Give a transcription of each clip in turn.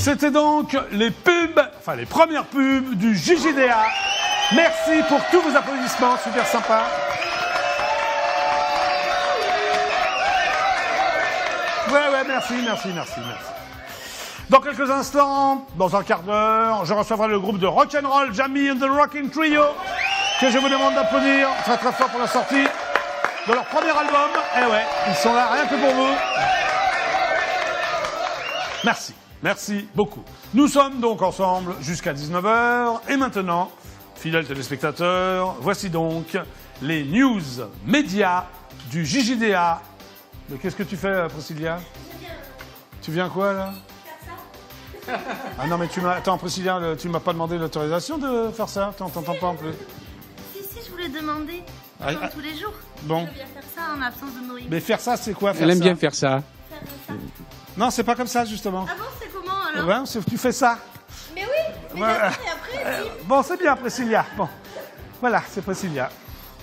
C'était donc les pubs, enfin les premières pubs du JJDA. Merci pour tous vos applaudissements, super sympa. Ouais, merci. Dans quelques instants, dans un quart d'heure, je recevrai le groupe de rock'n'roll Jamie and the Rocking Trio, que je vous demande d'applaudir très très fort pour la sortie de leur premier album. Eh ouais, ils sont là rien que pour vous. Merci beaucoup. Nous sommes donc ensemble jusqu'à 19h. Et maintenant, fidèles téléspectateurs, voici donc les news médias du JJDA. Mais qu'est-ce que tu fais, Priscilla? Tu viens quoi, là? Faire ça. Ah non, mais attends, Priscilla, tu m'as pas demandé l'autorisation de faire ça? T'entends pas en plus? Si, je voulais demander. Tous les jours. Bon. Je viens faire ça en absence de nourriture. Mais faire ça, c'est quoi, faire Elle aime ça? bien faire ça. Faire ça. Non, c'est pas comme ça, justement. Ah bon, c'est comment, alors? Ouais, tu fais ça. Mais oui, mais Ouais. d'accord, et après, Bon, c'est bien, Priscilla. Bon, voilà, c'est Priscilla.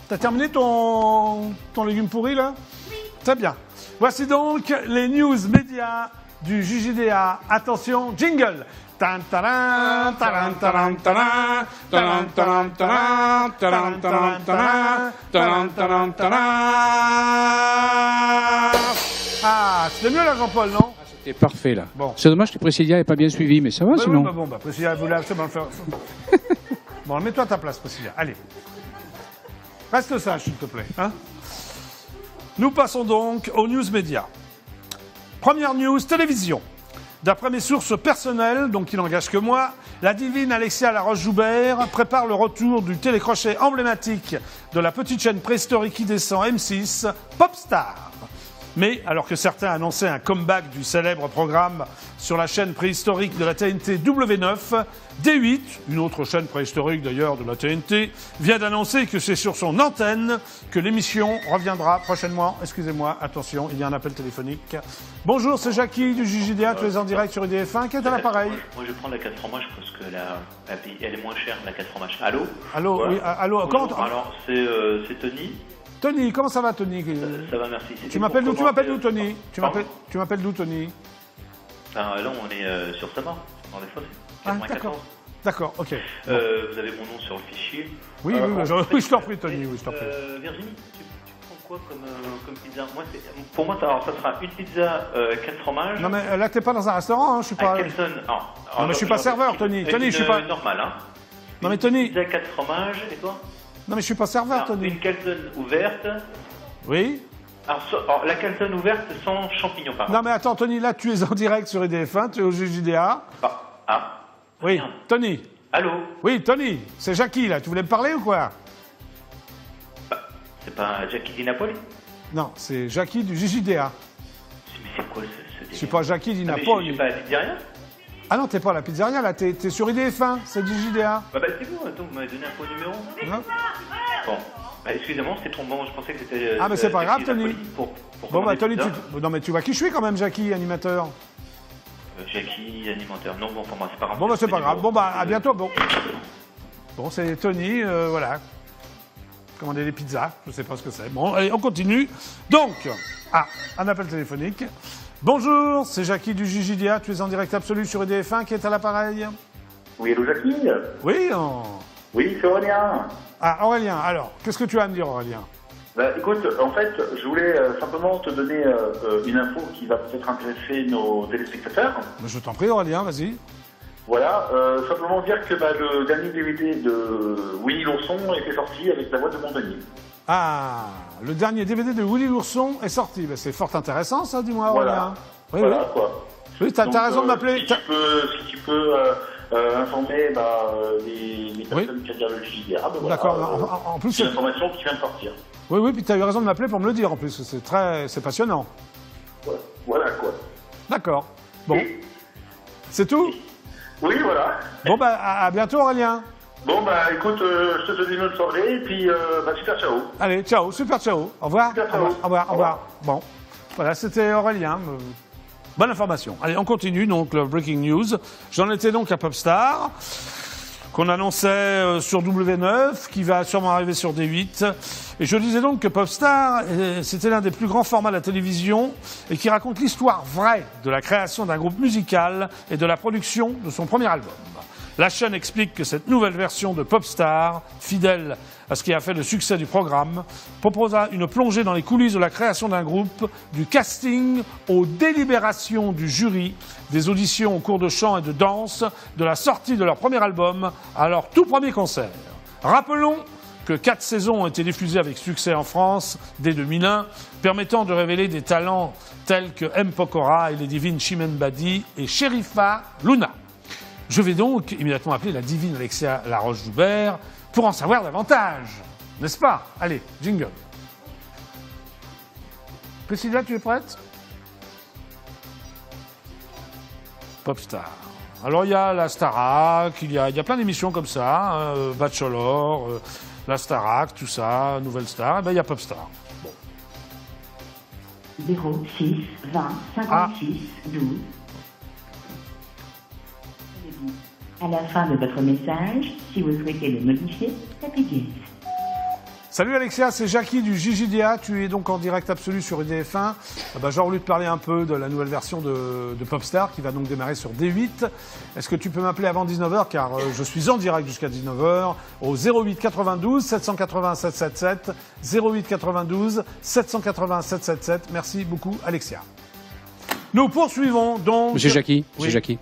T'as terminé ton légume pourri, là? Oui. Très bien. Voici donc les news médias du JJDA. Attention, jingle. Tan, taran, taran, taran, taran, taran, taran, taran, taran, taran, taran, taran, taran, taran. Ah, c'était mieux là, Jean-Paul, non? C'était parfait, là. Bon. C'est dommage que Priscilla n'ait pas bien suivi, mais ça va, sinon. Oui, bon, Priscilla voulait absolument le faire. Bon, mets-toi à ta place, Priscilla. Allez. Reste sage, s'il te plaît. Hein? Nous passons donc aux news médias. Première news, télévision. D'après mes sources personnelles, donc qui n'engagent que moi, la divine Alexia Laroche-Joubert prépare le retour du télécrochet emblématique de la petite chaîne préhistorique qui descend M6, Popstar. Mais, alors que certains annonçaient un comeback du célèbre programme sur la chaîne préhistorique de la TNT W9, D8, une autre chaîne préhistorique d'ailleurs de la TNT, vient d'annoncer que c'est sur son antenne que l'émission reviendra prochainement. Excusez-moi, attention, il y a un appel téléphonique. Bonjour, c'est Jackie du JJDA, tu es en direct sur IDF1, qui est à l'appareil? Moi je prends la 4 fromages parce que elle est moins chère, la 4 fromages. Allô? Allô, voilà. oui, allô, comment... Alors, c'est Tony. Tony, comment ça va, Tony? Ça va, merci. Tu m'appelles d'où, Tony? Tu m'appelles d'où, Tony? Là, on est sur Samar, dans les Fosses. Ah, d'accord, ok. Vous avez mon nom sur le fichier. Oui, je t'en prie, Tony, oui, je t'en prie. Virginie, tu prends quoi comme pizza? Pour moi, ça sera une pizza 4 fromages. Non, mais là, t'es pas dans un restaurant, hein, je suis pas... Non, mais je suis pas serveur, Tony. Tony, je suis pas... normal, hein. Non, mais Tony... Une pizza 4 fromages, et toi? Non, mais je suis pas serveur, Tony. Une calzone ouverte. Oui. Alors, la calzone ouverte sans champignons, par contre. Non, mais attends, Tony, là, tu es en direct sur IDF1, tu es au JJDA. Oui, Tony. Allô? Oui, Tony, c'est Jackie, là. Tu voulais me parler ou quoi? C'est pas Jackie Di Napoli? Non, c'est Jackie du JJDA. Mais c'est quoi ce délire? Je suis pas Jackie Di Napoli. Je suis pas à la pizzeria? Ah non, t'es pas à la pizzeria, là, t'es sur IDF1, c'est du JJDA. C'est vous, attends, vous m'avez donné un faux numéro. Non. Bon, excusez-moi, c'était trop bon, je pensais que c'était... Ah, mais c'est pas grave, Tony. Bon, bah, Tony, non, mais tu vois qui je suis quand même, Jackie, animateur. Jackie, animateur. Non, bon, pour moi, c'est pas grave. Bon, bah, c'est pas grave. Bon, bah, à bientôt. Bon, c'est Tony, voilà. Commander des pizzas, je sais pas ce que c'est. Bon, allez, on continue. Donc, un appel téléphonique. Bonjour, c'est Jackie du JJDA, tu es en direct absolu sur EDF1, qui est à l'appareil? Oui, allô, Jackie? Oui, Oui, c'est Aurélien. Ah, Aurélien, alors, qu'est-ce que tu as à me dire, Aurélien? Écoute, en fait, je voulais simplement te donner une info qui va peut-être intéresser nos téléspectateurs. Je t'en prie, Aurélien, vas-y. Voilà, simplement dire que le dernier DVD de Willy l'ourson était sorti avec la voix de Montagnier. Ah, le dernier DVD de Willy l'ourson est sorti. Ben, c'est fort intéressant, ça, dis-moi, Aurélien. Oui, voilà, quoi. Oui, t'as raison de m'appeler. Si tu peux informer les personnes qui regardent le JDA, d'accord, en plus, c'est une information qui vient de sortir. Oui, puis tu as eu raison de m'appeler pour me le dire, en plus. C'est passionnant. Voilà, quoi. D'accord. Bon. C'est tout? Oui, voilà. Bon, à bientôt, Aurélien. Bon, écoute, je te souhaite une bonne soirée, et puis, super ciao. Allez, ciao, super ciao. Au revoir. Super ciao. Au revoir. Bon, voilà, c'était Aurélien. Bonne information. Allez, on continue, donc, le Breaking News. J'en étais donc à Popstar. qu'on annonçait sur W9, qui va sûrement arriver sur D8. Et je disais donc que Popstar, c'était l'un des plus grands formats de la télévision et qui raconte l'histoire vraie de la création d'un groupe musical et de la production de son premier album. La chaîne explique que cette nouvelle version de Popstar, fidèle à ce qui a fait le succès du programme, proposera une plongée dans les coulisses de la création d'un groupe, du casting aux délibérations du jury, des auditions au cours de chant et de danse, de la sortie de leur premier album à leur tout premier concert. Rappelons que 4 saisons ont été diffusées avec succès en France dès 2001, permettant de révéler des talents tels que M. Pokora et les divines Chimène Badi et Sherifa Luna. Je vais donc immédiatement appeler la divine Alexia Laroche-Joubert pour en savoir davantage. N'est-ce pas? Allez, jingle. Priscilla, tu es prête? Popstar. Alors il y a la Starac, il y a plein d'émissions comme ça, Bachelor, la Starac, tout ça, Nouvelle Star, et ben il y a Popstar. Bon. 06 20 56 12. À la fin de votre message, si vous souhaitez le modifier, tapez dièse. Salut Alexia, c'est Jackie du JJDA, tu es donc en direct absolu sur UDF1. J'ai voulu te parler un peu de la nouvelle version de Popstar qui va donc démarrer sur D8. Est-ce que tu peux m'appeler avant 19h car je suis en direct jusqu'à 19h au 08 92 780 777 08 92 780 777. Merci beaucoup Alexia. Nous poursuivons donc... Monsieur Jackie, oui. Monsieur Jackie.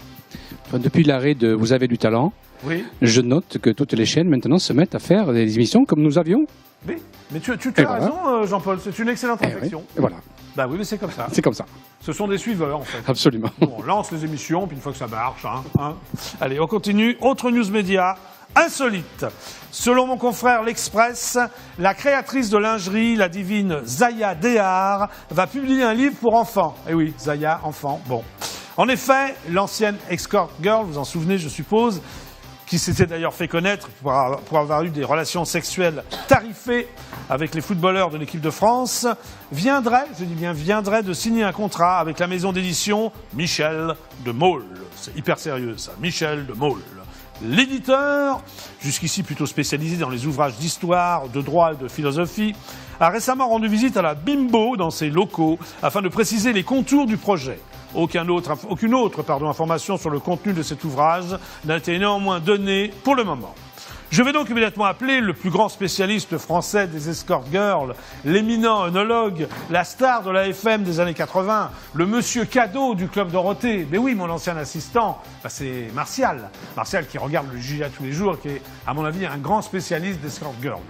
Depuis l'arrêt de Vous avez du talent, oui. Je note que toutes les chaînes maintenant se mettent à faire des émissions comme nous avions. Oui, mais tu as raison, Jean-Paul, c'est une excellente réflexion. Oui. Et voilà. Bah oui, mais c'est comme ça. C'est comme ça. Ce sont des suiveurs, en fait. Absolument. On lance les émissions, puis une fois que ça marche, Allez, on continue. Autre news média insolite. Selon mon confrère L'Express, la créatrice de lingerie, la divine Zaya Dehar, va publier un livre pour enfants. Eh oui, Zaya, enfant, bon. En effet, l'ancienne escort girl, vous en souvenez, je suppose, qui s'était d'ailleurs fait connaître pour avoir eu des relations sexuelles tarifées avec les footballeurs de l'équipe de France, viendrait, je dis bien viendrait, de signer un contrat avec la maison d'édition Michel de Maulle. C'est hyper sérieux ça, Michel de Maulle. L'éditeur, jusqu'ici plutôt spécialisé dans les ouvrages d'histoire, de droit et de philosophie, a récemment rendu visite à la Bimbo dans ses locaux afin de préciser les contours du projet. Aucune autre information sur le contenu de cet ouvrage n'a été néanmoins donnée pour le moment. Je vais donc immédiatement appeler le plus grand spécialiste français des escort girls, l'éminent œnologue, la star de la FM des années 80, le monsieur cadeau du Club Dorothée. Mais oui, mon ancien assistant, c'est Martial. Martial qui regarde le JA tous les jours, qui est, à mon avis, un grand spécialiste d'escort girls.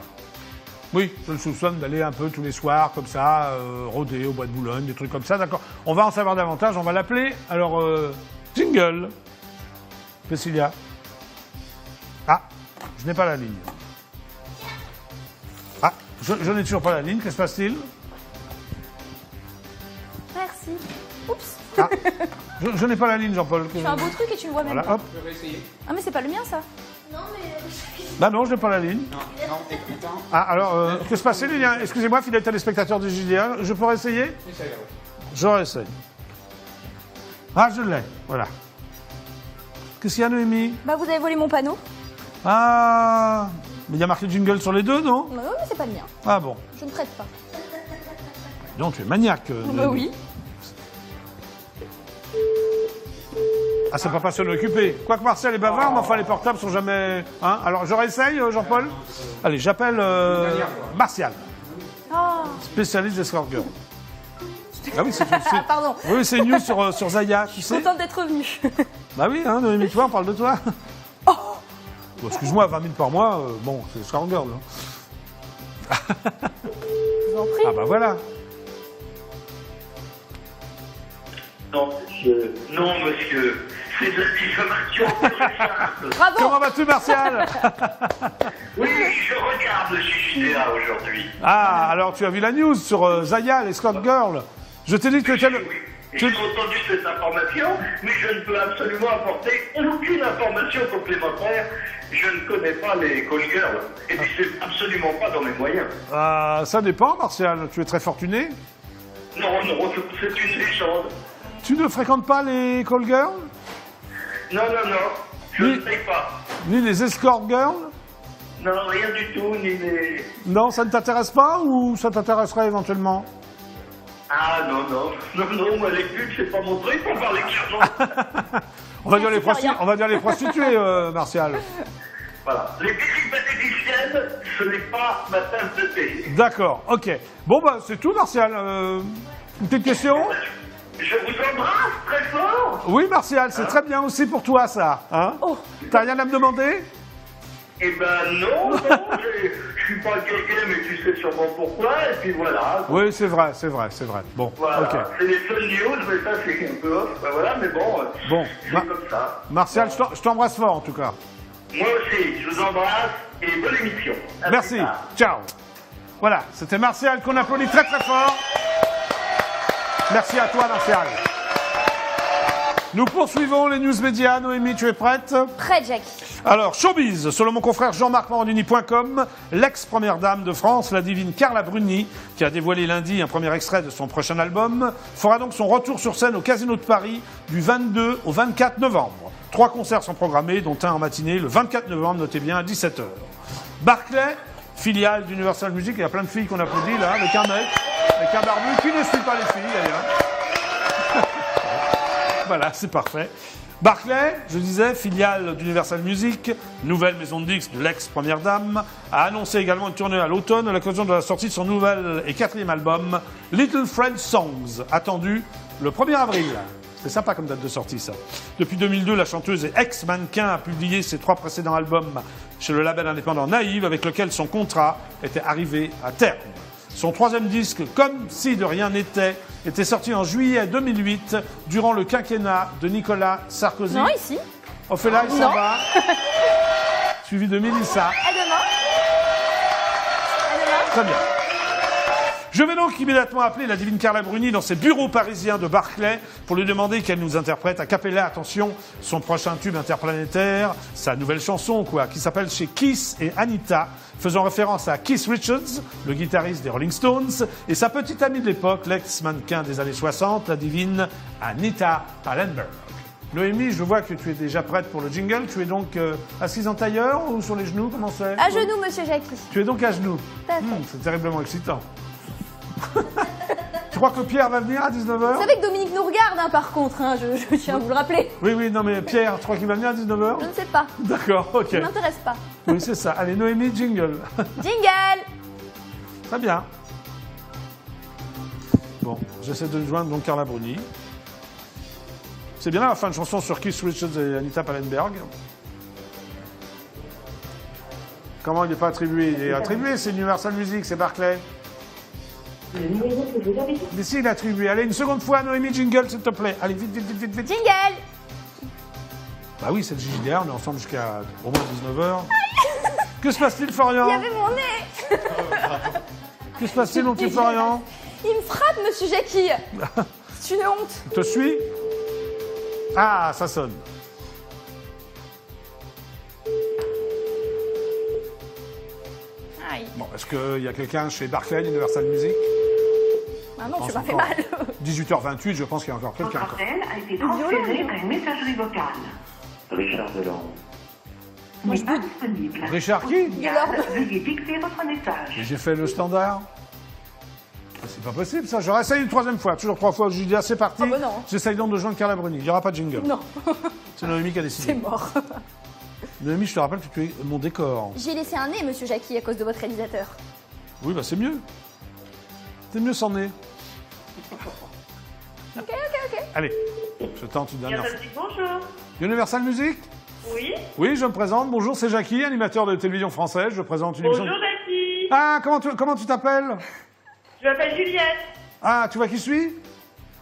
Oui, je le soupçonne d'aller un peu tous les soirs, comme ça, rôder au bois de Boulogne, des trucs comme ça, d'accord. On va en savoir davantage, on va l'appeler. Alors, jingle. Priscilla. Ah, je n'ai pas la ligne. Ah, je n'ai toujours pas la ligne, que se passe-t-il? Merci. Oups. Ah, je n'ai pas la ligne, Jean-Paul. Tu fais un beau truc et tu le vois même Voilà, pas. hop. Ah mais c'est pas le mien ça. Non mais... Bah non, je n'ai pas la ligne. Ah, alors, que se passe-t-il, Lilian? Excusez-moi, fidèle téléspectateur du JDA, je peux réessayer? Je réessaye. Ah, je l'ai, voilà. Qu'est-ce qu'il y a, Noémie? Bah vous avez volé mon panneau. Ah, mais il y a marqué jingle sur les deux, non? Bah oui mais c'est pas le mien. Ah bon. Je ne prête pas. Donc tu es maniaque. Bah oui. Ah, c'est pas passionné occupé. Quoique Martial est bavard, mais enfin les portables sont jamais... Hein? Alors je réessaye, Jean-Paul? Allez, j'appelle Martial, spécialiste d'escort girl. Ah oui, c'est pardon. Oui, c'est une news sur Zaya, tu sais. Contente d'être venu. Bah oui, hein, Noémie, toi, on parle de toi. Oh. Bon, excuse-moi, 20 000 par mois, bon, c'est escort girl. Hein. Je vous en prie. Ah bah voilà. Non, monsieur. Non, monsieur. C'est de la diffamation très simple. Bravo. Comment vas-tu, Martial? Oui, je regarde le JJDA aujourd'hui. Ah, alors tu as vu la news sur Zaya, l'escort girl. Je t'ai dit que tu étais le... Oui, j'ai entendu cette information, mais je ne peux absolument apporter aucune information complémentaire. Je ne connais pas les call girls. Et puis c'est absolument pas dans mes moyens. Ça dépend, Martial. Tu es très fortuné. Non, non, c'est une légende. Tu ne fréquentes pas les call girls? Non, non, non. Je Oui. ne paye pas. Ni les escort girls? Non, rien du tout, ni les... Non, ça ne t'intéresse pas ou ça t'intéresserait éventuellement? Ah non, moi les pubs, c'est pas mon truc, pour parler clairement. On va dire les prostituées, Martial. Voilà. Les péripatéticiennes, ce n'est pas ma tasse de thé. D'accord, ok. Bon, bah, c'est tout, Martial. Une petite question? Je vous embrasse très fort. Oui, Martial, c'est très bien aussi pour toi, ça. Hein? T'as rien à me demander? Eh ben non, je suis pas quelqu'un, mais tu sais sûrement pourquoi, et puis voilà. Oui, c'est vrai. Bon, Voilà, ok. c'est les fun news, mais ça c'est un peu off, ben voilà, mais bon, c'est comme ça. Martial, je t'embrasse fort, en tout cas. Moi aussi, je vous embrasse, et bonne émission. À Merci, plus tard. ciao. Voilà, c'était Martial qu'on applaudit très très fort. Merci à toi, Martial. Nous poursuivons les news médias. Noémie, tu es prête? Prête, Jackie. Alors, showbiz, selon mon confrère Jean-Marc Morandini.com, l'ex-première dame de France, la divine Carla Bruni, qui a dévoilé lundi un premier extrait de son prochain album, fera donc son retour sur scène au Casino de Paris du 22 au 24 novembre. 3 concerts sont programmés, dont un en matinée, le 24 novembre, notez bien, à 17h. Barclay, filiale d'Universal Music, il y a plein de filles qu'on applaudit là, avec un mec, avec un barbu, qui ne suit pas les filles d'ailleurs. Voilà, c'est parfait. Barclay, je disais, filiale d'Universal Music, nouvelle maison de disques de l'ex-première dame, a annoncé également une tournée à l'automne à l'occasion de la sortie de son nouvel et 4e album, Little French Songs, attendu le 1er avril. C'est sympa comme date de sortie, ça. Depuis 2002, la chanteuse et ex-mannequin a publié ses 3 précédents albums chez le label indépendant Naïve, avec lequel son contrat était arrivé à terme. Son 3e disque, Comme si de rien n'était, était sorti en juillet 2008, durant le quinquennat de Nicolas Sarkozy. Non, ici. Ophélia, il s'en va. Suivi de Mélissa. À demain. Très bien. Je vais donc immédiatement appeler la divine Carla Bruni dans ses bureaux parisiens de Barclay pour lui demander qu'elle nous interprète a cappella, attention, son prochain tube interplanétaire, sa nouvelle chanson, qui s'appelle Chez Kiss et Anita, faisant référence à Keith Richards, le guitariste des Rolling Stones, et sa petite amie de l'époque, l'ex-mannequin des années 60, la divine Anita Pallenberg. Noémie, je vois que tu es déjà prête pour le jingle. Tu es donc assise en tailleur ou sur les genoux? Comment c'est? À genoux, monsieur Jackie. Tu es donc à genoux. C'est terriblement excitant. Tu crois que Pierre va venir à 19h? Vous savez que Dominique nous regarde, hein, par contre, hein, je tiens à vous le rappeler. Oui, non, mais Pierre, tu crois qu'il va venir à 19h? Je ne sais pas. D'accord, ok. Ça ne m'intéresse pas. Oui, c'est ça. Allez, Noémie, jingle. Jingle. Très bien. Bon, j'essaie de joindre donc Carla Bruni. C'est bien là la fin de chanson sur Keith Richards et Anita Pallenberg. Comment il n'est pas attribué? Il est attribué, c'est Universal Music, c'est Barclay. Mais si, il est attribué. Allez, une seconde fois, Noémie, jingle, s'il te plaît. Allez, vite. Jingle. Bah oui, c'est le JDR, on est ensemble jusqu'à au moins 19h. Que se passe-t-il, Florian? Il y avait mon nez. Que se passe-t-il, mon petit Florian? Il me frappe, monsieur Jackie. C'est une honte. Te suis? Ah, ça sonne. Aïe. Bon, est-ce qu'il y a quelqu'un chez Barclay, Universal Music? Ah non, Je tu m'as pense fait encore. mal. 18h28, je pense qu'il y a encore quelqu'un. Votre appel a été transféré vers une messagerie vocale. Richard Delon. N'est pas disponible. Richard qui? Veuillez dicter votre message. Et j'ai fait le standard. C'est pas possible, ça. J'aurais essayé une 3e fois. Toujours 3 fois. Je dis, ah, c'est parti. Oh, bah non. J'essaye donc de joindre Carla Bruni. Il n'y aura pas de jingle. Non, C'est Noémie qui a décidé. c'est mort. Noémie, je te rappelle que tu es mon décor. J'ai laissé un nez, monsieur Jackie, à cause de votre réalisateur. Oui, bah c'est mieux. C'est mieux sans nez. Ok. Allez, je tente une dernière fois. Bonjour. Universal Music? Oui. Oui, je me présente. Bonjour, c'est Jackie, animateur de télévision française. Je présente une émission... Jackie. Ah, comment tu t'appelles? Je m'appelle Juliette. Ah, tu vois qui je suis?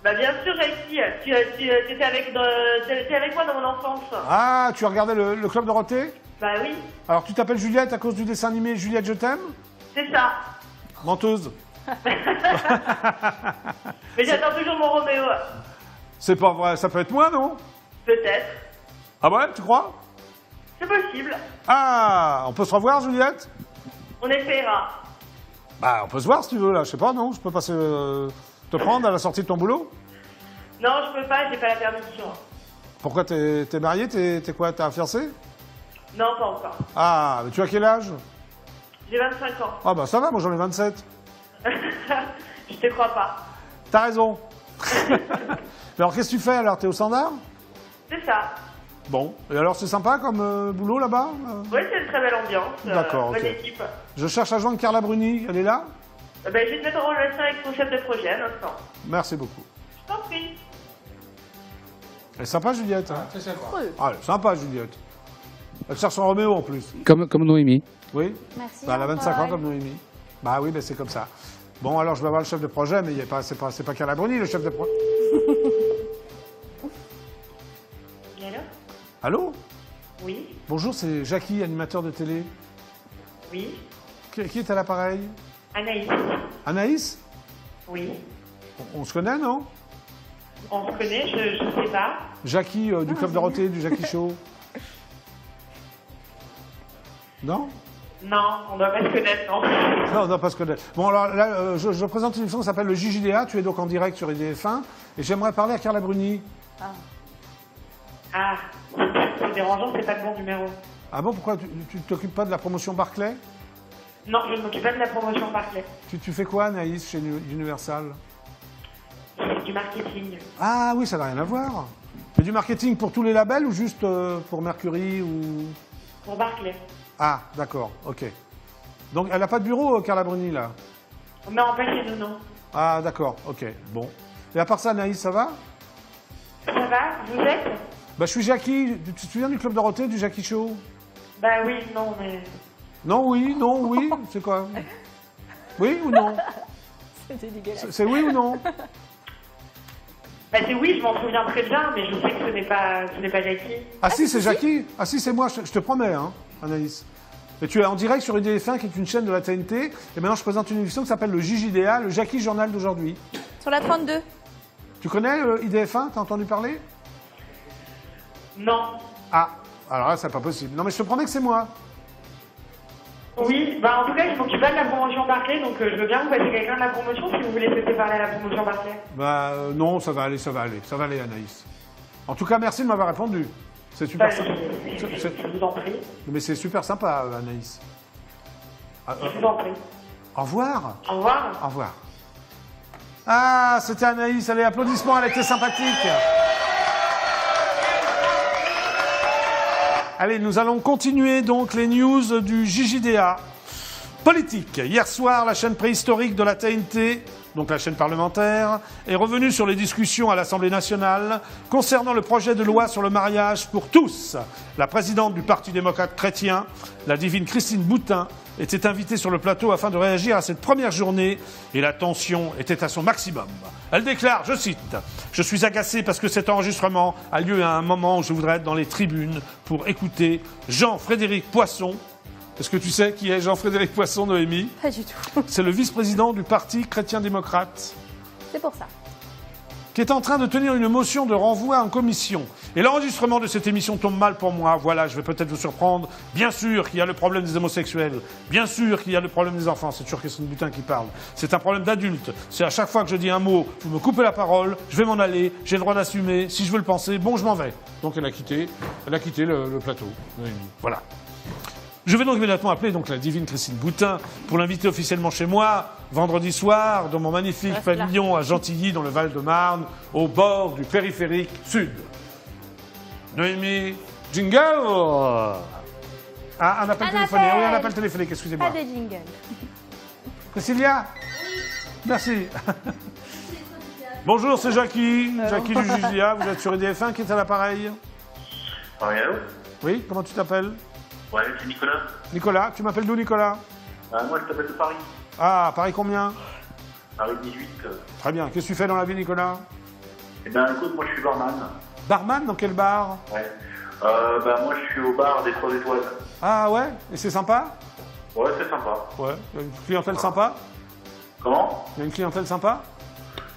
Bah bien sûr, Jackie. Tu étais avec moi dans mon enfance. Ah, tu regardais le Club Dorothée? Bah oui, Alors, tu t'appelles Juliette à cause du dessin animé Juliette, je t'aime? c'est ça. Menteuse. Mais j'attends toujours mon Roméo. C'est pas vrai, ça peut être moi, non? Peut-être. Ah ouais, tu crois? C'est possible. Ah, on peut se revoir, Juliette? On essaiera. Bah, on peut se voir si tu veux, là. Je sais pas, non? Je peux passer te prendre à la sortie de ton boulot? Non, je peux pas, j'ai pas la permission. Pourquoi t'es marié? T'es quoi? T'es un fiancé? Non, pas encore. Ah, mais tu as quel âge? J'ai 25 ans. Ah bah ça va, moi j'en ai 27. Je te crois pas. T'as raison. Mais alors qu'est-ce que tu fais alors? T'es au standard? C'est ça. Bon. Et alors c'est sympa comme boulot là-bas? Oui, c'est une très belle ambiance. D'accord, bonne ok. équipe. Je cherche à joindre Carla Bruni, elle est là? Je vais te mettre en relation avec ton chef de projet un instant. Merci beaucoup. Je t'en prie. Elle est sympa Juliette, hein? Très sympa. Ah, elle est sympa Juliette. Elle cherche son Roméo en plus. Comme Noémie. Oui? Merci. Bah, elle a 25 ans Antoine. comme Noémie. Bah oui, bah, c'est comme ça. Bon, alors je vais voir le chef de projet, mais c'est pas Carla Bruni, le chef de projet. Et alors? Allô? Oui. Bonjour, c'est Jackie, animateur de télé. Oui. Qui est à l'appareil? Anaïs. Anaïs? Oui. On se connaît, non? On se connaît, je sais pas. Jackie du Club Dorothée, du Jackie Show. Non? Non, on doit pas se connaître, non. Non, on ne doit pas se connaître. Bon, alors là, je présente une émission qui s'appelle le JJDA. Tu es donc en direct sur IDF1. Et j'aimerais parler à Carla Bruni. Ah, c'est dérangeant, c'est pas le bon numéro. Ah bon, pourquoi tu t'occupes pas de la promotion Barclay? Non, je ne m'occupe pas de la promotion Barclay. Tu fais quoi, Anaïs, chez Universal? Du marketing. Ah oui, ça n'a rien à voir. C'est du marketing pour tous les labels ou juste pour Mercury ou... Pour Barclay. Ah, d'accord, ok. Donc, elle n'a pas de bureau, Carla Bruni, là? Non, pas chez nous, non. Ah, d'accord, ok, bon. Et à part ça, Anaïs, ça va? Ça va? Vous êtes? Bah, je suis Jackie. Tu te souviens du Club Dorothée, du Jackie Show? Bah oui, non, mais... Non, oui, c'est quoi? Oui ou non? C'était dégueulasse. C'est oui ou non? Bah c'est oui, je m'en souviens très bien, mais je sais que ce n'est pas Jackie. Ah si, c'est Jackie. Ah si, c'est moi, je te promets, hein, Anaïs. Et tu es en direct sur IDF1, qui est une chaîne de la TNT. Et maintenant, je présente une émission qui s'appelle le JJDA, le Jackie Journal d'aujourd'hui. Sur la 32. Tu connais IDF1? T'as entendu parler? Non. Ah, alors là, c'est pas possible. Non, mais je te promets que c'est moi. Oui, bah en tout cas, je m'occupe pas de la promotion Barclay, donc je veux bien vous passer quelqu'un de la promotion si vous voulez laisser parler à la promotion Barclay. Bah non, ça va aller, Anaïs. En tout cas, merci de m'avoir répondu. C'est super Bah, sympa. je vous en prie. Mais c'est super sympa, Anaïs. Ah, Je vous en prie. au revoir. Au revoir. Au revoir. Ah, c'était Anaïs. Allez, applaudissements, elle était sympathique. Allez, nous allons continuer donc les news du JJDA. Politique. Hier soir, la chaîne préhistorique de la TNT, donc la chaîne parlementaire, est revenue sur les discussions à l'Assemblée nationale concernant le projet de loi sur le mariage pour tous. La présidente du Parti démocrate chrétien, la divine Christine Boutin, était invitée sur le plateau afin de réagir à cette première journée et la tension était à son maximum. Elle déclare, je cite, « Je suis agacée parce que cet enregistrement a lieu à un moment où je voudrais être dans les tribunes pour écouter Jean-Frédéric Poisson. » Est-ce que tu sais qui est Jean-Frédéric Poisson, Noémie? Pas du tout. C'est le vice-président du Parti chrétien-démocrate C'est pour ça. qui est en train de tenir une motion de renvoi en commission. Et l'enregistrement de cette émission tombe mal pour moi. Voilà, je vais peut-être vous surprendre. Bien sûr qu'il y a le problème des homosexuels. Bien sûr qu'il y a le problème des enfants. C'est toujours Christine Boutin qui parle. C'est un problème d'adulte. C'est à chaque fois que je dis un mot, vous me coupez la parole, je vais m'en aller, j'ai le droit d'assumer. Si je veux le penser, bon, je m'en vais. Donc elle a quitté le plateau. Voilà. Je vais donc immédiatement appeler donc la divine Christine Boutin pour l'inviter officiellement chez moi, vendredi soir, dans mon magnifique pavillon à Gentilly, dans le Val-de-Marne, au bord du périphérique sud. Noémie, jingle! Ah, un appel téléphonique. Oui, un appel téléphonique, excusez-moi. Pas de jingle. Cécilia? Merci. Bonjour, c'est Jackie. Jackie du JJDA. Vous êtes sur IDF1, qui est à l'appareil? Oui, allô? Oui, comment tu t'appelles? Ouais, c'est Nicolas. Nicolas, tu m'appelles d'où, Nicolas? Moi, je t'appelle de Paris. Ah, Paris combien? Paris 18. Très bien. Qu'est-ce que tu fais dans la vie, Nicolas? Eh ben, écoute, moi, je suis barman. Barman, dans quel bar? Ouais. Moi, je suis au bar des 3 étoiles. Ah ouais? Et c'est sympa? Ouais, c'est sympa. Ouais. Il y a une clientèle sympa? Comment? Il y a une clientèle sympa?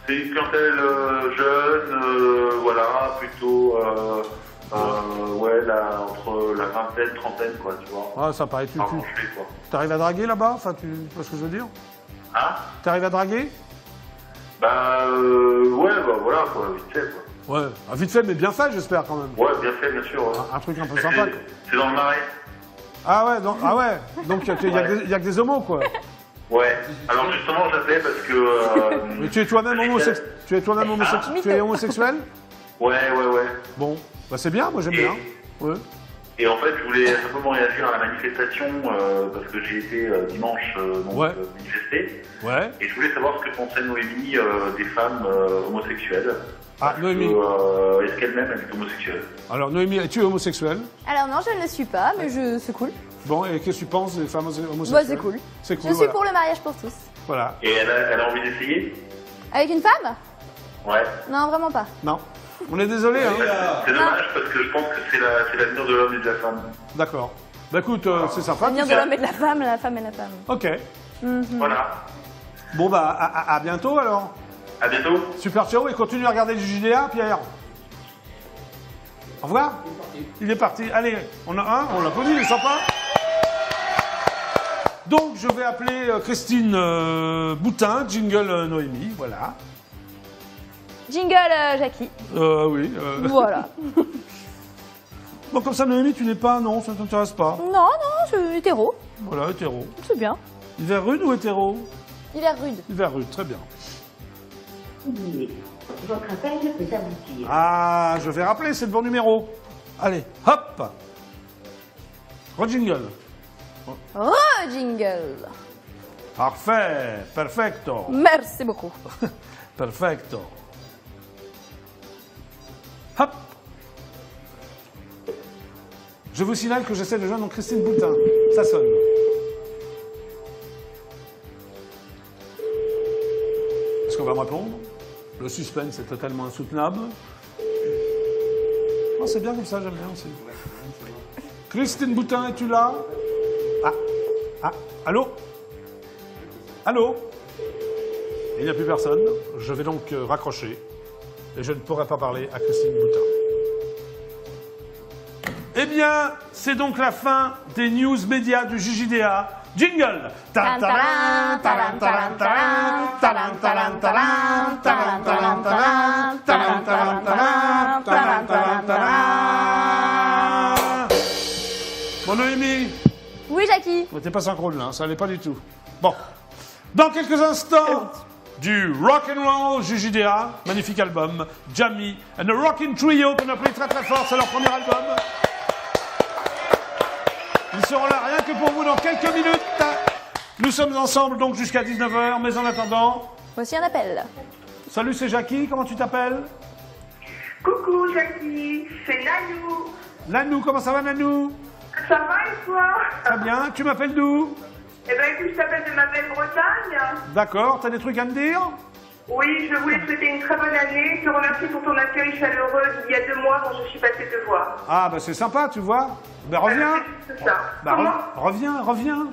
C'est une clientèle jeune, voilà, plutôt... ouais, là, entre la vingtaine, trentaine, quoi, tu vois. Ah, sympa. Et tu arrives à draguer là-bas? Enfin, tu vois ce que je veux dire? Hein? T'arrives à draguer? Ouais, voilà, quoi, vite fait, quoi. Ouais. Ah, vite fait, mais bien fait, j'espère, quand même. Ouais, bien fait, bien sûr. Ouais. Un truc un peu sympa. C'est dans le Marais. Ah ouais, donc il y a que des homos, quoi. Ouais. Alors justement, j'appelais parce que... Mais tu es toi-même homosexuel? Ouais. Bon, bah c'est bien, moi j'aime bien. Ouais. Et en fait, je voulais simplement réagir à la manifestation parce que j'ai été dimanche manifester. Ouais. Et je voulais savoir ce que pensait Noémie des femmes homosexuelles. Ah, Noémie. Est-ce qu'elle-même est homosexuelle? Alors, Noémie, es-tu homosexuelle? Alors non, je ne le suis pas, mais c'est cool. Bon, et qu'est-ce que tu penses des femmes homosexuelles? Bah, c'est cool. C'est cool. Je suis pour le mariage pour tous. Voilà. Et elle a envie d'essayer? Avec une femme? Ouais. Non, vraiment pas. Non. On est désolé, hein. C'est dommage parce que je pense que c'est l'avenir de l'homme et de la femme. D'accord. Bah écoute, c'est sympa. L'avenir de l'homme et de la femme et la femme. Ok. Voilà. Bon bah, à bientôt alors. À bientôt. Super, ciao, et continue à regarder du JDA, Pierre. Au revoir. Il est parti. Allez, on a un, on l'applaudit, il est sympa. Donc, je vais appeler Christine Boutin, jingle Noémie, voilà. Jingle Jackie. Oui. Voilà. Bon, comme ça, Noémie, tu n'es pas, non, ça ne t'intéresse pas. Non, je suis hétéro. Voilà, hétéro. C'est bien. Hiver rude ou hétéro? Hiver rude. Hiver rude, très bien. Votre appel peut aboutir. Ah, je vais rappeler, c'est le bon numéro. Allez, hop. Re-jingle. Jingle. Parfait, perfecto. Merci beaucoup. Perfecto. Hop. Je vous signale que j'essaie de joindre Christine Boutin. Ça sonne. Est-ce qu'on va me répondre? Le suspense est totalement insoutenable. Oh, c'est bien comme ça, j'aime bien aussi. Christine Boutin, es-tu là? Allô? Allô? Il n'y a plus personne. Je vais donc raccrocher. Et je ne pourrai pas parler à Christine Boutin. Eh bien, c'est donc la fin des news médias du JJDA. Jingle! Bon, Noémie? Oui, Jackie. T'es pas synchrone là, ça allait pas du tout. Bon. Dans quelques instants, du rock'n'roll JJDA, magnifique album, Jamie and the Rockin' Trio, qu'on a pris très très fort, c'est leur premier album. Ils seront là rien que pour vous dans quelques minutes. Nous sommes ensemble donc jusqu'à 19h, mais en attendant... Voici un appel. Salut, c'est Jackie, comment tu t'appelles? Coucou Jackie, c'est Nanou. Nanou, comment ça va Nanou? Ça va et toi? Très bien, tu m'appelles d'où? Eh ben écoute, je t'appelle de ma belle Bretagne. D'accord, t'as des trucs à me dire? Oui, je voulais te souhaiter une très bonne année, te remercier pour ton accueil chaleureux il y a 2 mois quand je suis passée te voir. Ah bah c'est sympa, tu vois. Ben reviens. C'est ça. Bah, Comment? reviens.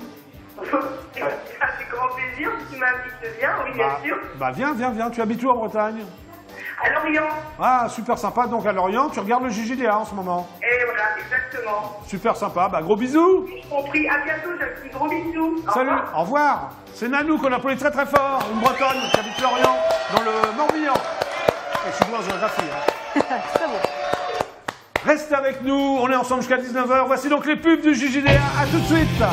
Avec grand plaisir, si tu m'invites, je viens, oui bien sûr. Bah viens, tu habites où en Bretagne? À Lorient. Ah, super sympa, donc à Lorient, tu regardes le JJDA en ce moment. Et voilà, exactement. Super sympa, bah gros bisous. Je t'en prie, à bientôt, Jackie, gros bisous. Salut, au revoir. C'est Nanou qu'on appelait très très fort, une Bretonne qui habite Lorient, dans le Morbihan. Et je suis bon en géographie. Hein. Très beau. Restez avec nous, on est ensemble jusqu'à 19h. Voici donc les pubs du JJDA, à tout de suite.